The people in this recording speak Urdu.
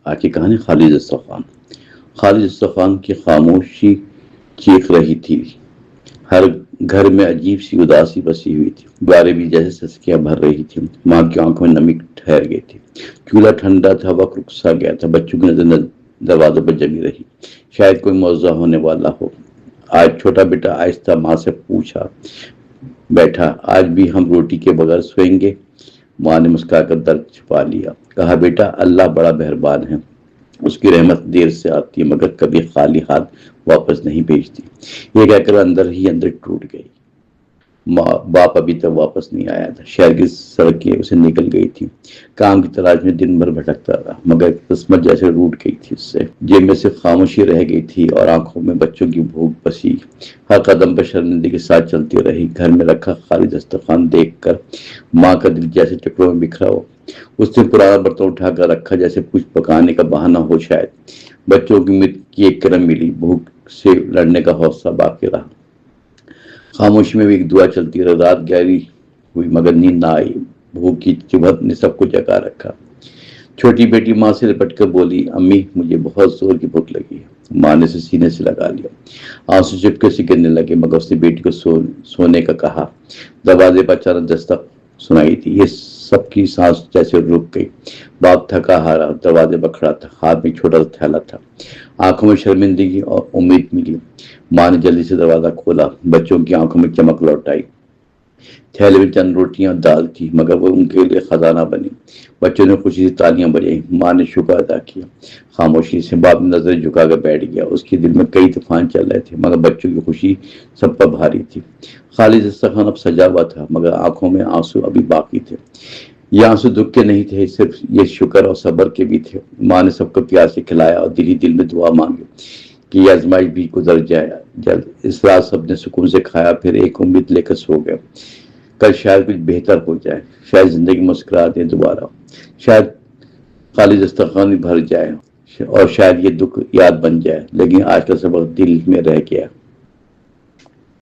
آج کی کہانی خالد دسترخوان۔ خالد دسترخوان کی خاموشی چیخ رہی تھی، ہر گھر میں عجیب سی اداسی بسی ہوئی تھی، دیواریں بھی جیسے سسکیاں بھر رہی تھی، ماں کی آنکھوں میں نمی ٹھہر گئی تھی، چولہا ٹھنڈا تھا، وقت رک سا گیا تھا، بچوں کی نظر دروازوں پر جمی رہی، شاید کوئی معجزہ ہونے والا ہو۔ آج چھوٹا بیٹا آہستہ ماں سے پوچھا بیٹھا، آج بھی ہم روٹی کے بغیر سوئیں گے؟ ماں نے مسکرا کر درد چھپا لیا، کہا بیٹا اللہ بڑا مہربان ہے، اس کی رحمت دیر سے آتی ہے مگر کبھی خالی ہاتھ واپس نہیں بھیجتی۔ یہ کہہ کر اندر ہی اندر ٹوٹ گئی۔ باپ ابھی تک واپس نہیں آیا تھا، شہر کی سڑکیں اسے نکل گئی تھی، کام کی تلاش میں دن بھر بھٹکتا رہا مگر قسمت جیسے روٹ گئی تھی اس سے۔ جیب میں صرف خاموشی رہ گئی تھی اور آنکھوں میں بچوں کی بھوک بسی، ہر قدم پر شرمندگی کے ساتھ چلتی رہی۔ گھر میں رکھا خالی دسترخوان دیکھ کر ماں کا دل جیسے ٹکڑوں میں بکھرا ہو۔ اس نے پرانا برتن اٹھا کر رکھا جیسے کچھ پکانے کا بہانہ ہو، شاید بچوں کی امید کی ایک کرم ملی، بھوک سے لڑنے کا حوصلہ باقی رہا۔ خاموشی میں بھی ایک دعا چلتی رہی، رات گہری ہوئی مگر نیند نہ آئی، بھوک کی چبھن نے سب کو جگا رکھا۔ چھوٹی بیٹی ماں سے لپٹ کر بولی، امی مجھے بہت زور کی بھوک لگی ہے۔ ماں نے اسے سینے سے لگا لیا، آنسو چپکے سے گرنے لگے مگر اس نے بیٹی کو سونے کا کہا۔ دروازے پر اچانک دستک سنائی دی، یہ سب کی سانس جیسے رک گئی۔ باپ تھکا ہارا دروازے پر کھڑا تھا، ہاتھ میں چھوٹا سا تھیلا تھا، آنکھوں میں شرمندگی اور امید ملی۔ ماں نے جلدی سے دروازہ کھولا، بچوں کی آنکھوں میں چمک لوٹ آئی۔ تھیلے میں چند روٹیاں دال تھی مگر وہ ان کے لیے خزانہ بنی۔ بچوں نے خوشی سے تالیاں بجائیں، ماں نے شکر ادا کیا خاموشی سے۔ باپ نے نظریں جھکا کر بیٹھ گیا، اس کے دل میں کئی طوفان چل رہے تھے مگر بچوں کی خوشی سب پر بھاری تھی۔ خالد دسترخوان اب سجا ہوا تھا مگر آنکھوں میں آنسو ابھی باقی تھے۔ یہ آنسو دکھ کے نہیں تھے، صرف یہ شکر اور صبر کے بھی تھے۔ ماں نے سب کو پیار سے کھلایا اور دل ہی دل میں دعا مانگی کہ یہ آزمائش بھی گزر جائے جلد۔ اس رات سب نے سکون سے کھایا، پھر ایک امید لے کر سو گئے، کل شاید کچھ بہتر ہو جائے، شاید زندگی مسکرا دے دوبارہ، شاید خالی دسترخوان بھر جائے اور شاید یہ دکھ یاد بن جائے، لیکن آج کا سبق دل میں رہ گیا۔